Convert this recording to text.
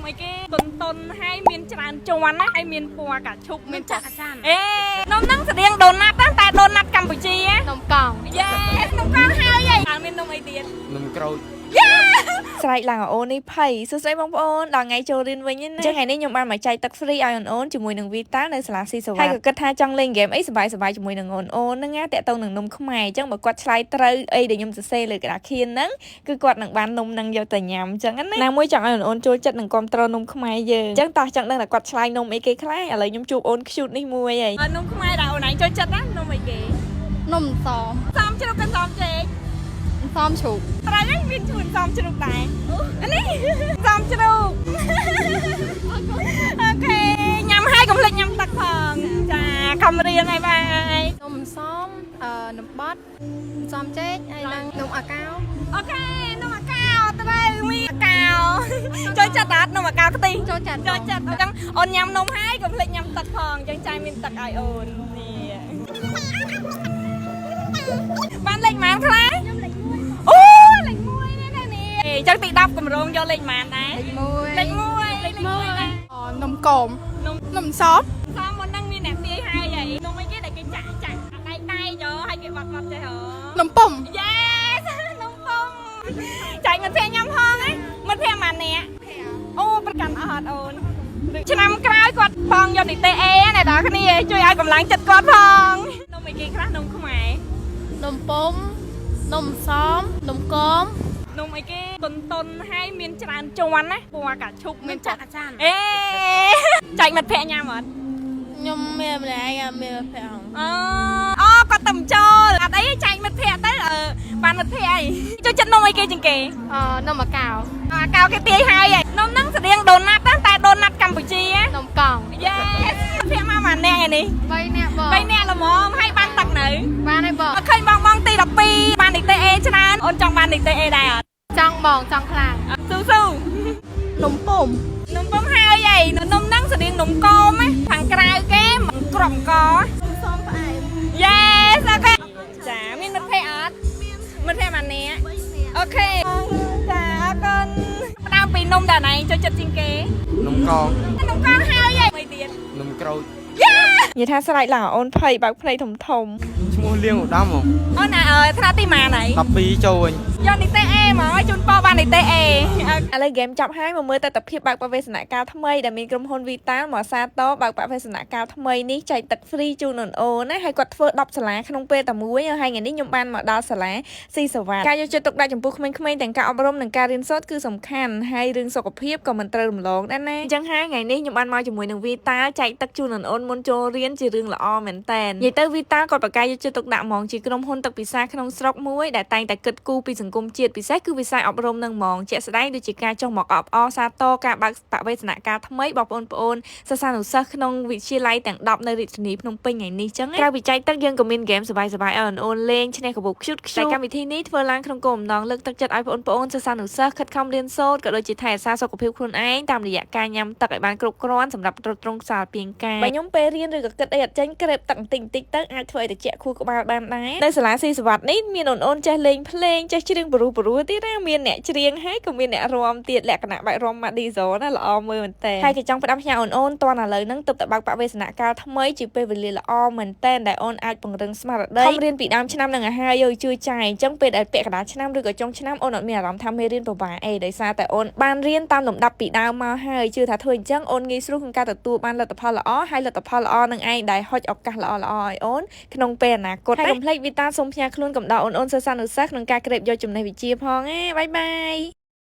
mấy cái tuần hay miền tràn tròn á hay miền phùa cả chục miền chặt ê nôm nắng sẽ điên donut á tại donut Campuchia nôm còng yeah nôm con hai vậy à miền nôm ấy tiền nôm cầu ស្រែកឡើងអូននេះភ័យសួស្ដីបងប្អូនដល់ថ្ងៃចូលរៀនវិញណាចឹងថ្ងៃនេះខ្ញុំបានមកចែកទឹក free ឲ្យអូនជាមួយនឹងវីតានៅសាលាស៊ីសវ៉ាហើយក៏គិតថាចង់លេងហ្គេមអីសប្បាយៗជាមួយនឹងអូនហ្នឹងណាតាក់ទងនឹងនំខ្មែរអញ្ចឹងបើគាត់ឆ្លើយត្រូវអីដែលខ្ញុំសរសេរលើក្តារខៀនហ្នឹងគឺគាត់នឹងបាននំហ្នឹងយកទៅញ៉ាំអញ្ចឹងណាណាមួយចង់ឲ្យអូនចូលចិត្តនឹងគ្រប់ត្រូលនំខ្មែរយើងអញ្ចឹងតោះចង់ដឹងថាគាត់ឆ្លើយនំអីគេខ្លះឥឡូវខ្ញុំជួបអូន cute នេះមួយហើយនំខ្មែរដែលអូនឯងចូលចិត្តណានំអីគេនំសមជ្រូក跟សមចេកសមជ្រូកត្រូវហើយមានឈ្មោះសមជ្រូកដែរនេះសមជ្រូកអូខេញ៉ាំហើយកុំភ្លេចញ៉ាំទឹកផងចាខំរៀនហើយបាយនំសមនំបត់សមចេកហើយនឹងនំអាកោអូខេនំអាកោត្រូវមានអាកោចូលចិត្តអត់នំអាកោខ្ទិះចូលចិត្តអញ្ចឹងអូនញ៉ាំនំហើយកុំភ្លេចញ៉ាំទឹកផងអញ្ចឹងចាយមានទឹកឲ្យអូននេះបានលេខម៉ានខ្លះអូលេខ1នេះនេះអញ្ចឹងទី10កម្រងយកលេខម៉ានដែរលេខ1នំកមនំសមមុនហ្នឹងមានអ្នកទាយហើយហីនំអីគេដែលគេចាក់ដៃយកឲ្យគេបត់ចេះហ៎នំពុំ Yes នំពុំចាញ់មិត្តភក្តិញ៉ាំផងណាមិត្តភក្តិម៉ានអ្នកអូប្រកាន់អត់អូនឆ្នាំក្រោយគាត់ផងយកនីតិអេណាដល់គ្នាជួយឲ្យកម្លាំងចិត្តគាត់ផងនំអីគេខ្លះនំខ្មែរនំពុំនំសមនំកមនំអីគេតុនហើយមានច្រើនជាន់ណាពណ៌កាឈុកមានចាក់អាចារ្យអេចាញ់មិត្តភក្តិញ៉ាំអត់ខ្ញុំមានម្នាក់មានមិត្តភក្តិអូគាត់តំចូលអត់អីចាញ់មិត្តភក្តិទៅបានមិត្តភក្តិអីចូលចិត្តនំអីគេជាងគេនំអាកោអាកោគេទាយហើយនំហ្នឹងស្តៀងដូណាត់តែដូណាត់កម្ពុជានំកង់យេភក្តិមកម៉ានាក់ឯនេះ3នាក់បង3នាក់ល្មមហើយបានទឹកនៅបានហើយបងឃើញបងទី12បាននីតិអេច្រើនអូនចង់បាននីតិអេដែរអត់ចង់បងចង់ខ្លាំងស៊ូនំពុំនំពុំហើយនំហ្នឹងស្តៀងនំកមខាងក្រៅគេមិនក្រំកសមផ្អែម Yes អូខេចាមានមិត្តភក្តិអត់មិត្តភក្តិម៉ានាក់អូខេចាអរគុណផ្ដើមពីនំតាណៃចូលចិត្តជាងគេនំកងហើយមួយទៀតនំក្រូចនិយាយថាស្រែកឡើងអូនភ័យបើកភ្នែកធំឈ្មោះលៀងឧត្តមអូនថ្នាក់ទីម៉ានហើយ12ចូលវិញយកនីតិអេមកឲ្យជូនពរបាននីតិអេឥឡូវហ្គេមចាប់ហើយមកមើលទស្សនវិជ្ជាបើកបវេសនកាលថ្មីដែលមានក្រុមហ៊ុនវីតាមកសាទរបើកបវេសនកាលថ្មីនេះចែកទឹក free ជូនអូនណាហើយគាត់ធ្វើ10សាលាក្នុងពេលតែមួយហើយថ្ងៃនេះខ្ញុំបានមកដល់សាលាស៊ីសវ៉ាការយកចិត្តទុកដាក់ចំពោះក្មេងៗទាំងការអប់រំនិងការរៀនសូត្រគឺសំខាន់ហើយរឿងសុខភាពក៏មិនត្រូវរំលងដែរណាអញ្ចឹងហើយថ្ងៃនេះខ្ញុំបានមកជាមួយនឹងវីតាចែកទឹកជូនអូនមុនចូលរៀនជារឿងល្អមែនតើនិយាយទៅវីតាគាត់ប្រកាសយកចិត្តទុកដាក់ហ្មងជាក្រុមហ៊ុនទឹកពិសាក្នុងស្រុកមួយដែលតែងតែគិតគូរពីសង្គមជាតិពិសេសគឺវិស័យអប់រំនឹងហ្មងជាក់ស្ដែងដូចជាការចុះមកអបអរសាទរការបើកបវេសនការថ្មីបងប្អូនសិស្សានុសិស្សក្នុងវិទ្យាល័យទាំង10នៅរាជធានីភ្នំពេញថ្ងៃនេះចឹងក្រៅពីចែកទឹកយើងក៏មានហ្គេមសប្បាយៗឲ្យអូនលេងឈ្នះកាបូបខ្ជូតតែកម្មវិធីនេះធ្វើឡើងក្នុងគោលបំណងលើកទឹកចិត្តឲ្យបងប្អូនសិស្សានុសិស្សខិតខំរៀនសូត្រក៏ដូចជាថែរក្សាសុខភាពខ្លួនឯងតាមរយៈការញ៉ាំទឹកឲ្យបានគ្រប់គ្រាន់សម្រាប់ទ្រទ្រង់ខ្សោយពាងកាយបើខ្ញុំពេលរៀនឬក៏គិតអីអត់ចេញក្រេបទឹកបន្តិចៗទៅអាចធ្វើឲ្យត្រជាក់ខួរក្បាលបានដែរនៅសាលាស៊ីសវត្តនេះមានអូនចេះលេងភ្លេងចេះច្រៀងព្រោះទៀតណាមានអ្នកច្រៀងហើយក៏មានអ្នករាំទៀតលក្ខណៈបែបរាំម៉ាឌីហ្សូណាល្អមើលមែនតើហើយក៏ចង់ផ្ដាំផ្ញើអូនតោះឥឡូវហ្នឹងទើបតែបើកបវេសនកាលថ្មីជាពេលវេលាល្អមែនតើដែលអូនអាចពង្រឹងស្មារតីខំរៀនពីដើមឆ្នាំនឹងឲ្យហើយជួយចាយអញ្ចឹងពេលដែលពាក់កណ្ដាលឆ្នាំឬក៏ចុងឆ្នាំអូនអត់មានអារម្មណ៍ថាមេរៀនពិបាកអីដោយសារតែអូនបានរៀនតាមលំដាប់ពីដើមមកហើយជឿថាធ្វើអញ្ចឹងអូនងាយស្រួលក្នុងការទទួលបានលទ្ធផលល្អហើយលទ្ធផលល្អនឹងឯងដែលហុចឱកាសល្អៗឲ្យអូនក្នុងពេលអនាគតហើយកុំភ្លេចវីតាសូមផ្ញើខ្លួនកំដៅអូនសិស្សានុសិស្សក្នុងការក្រេបយកចំណេះវិជ្ជាផងណាបាយបាយ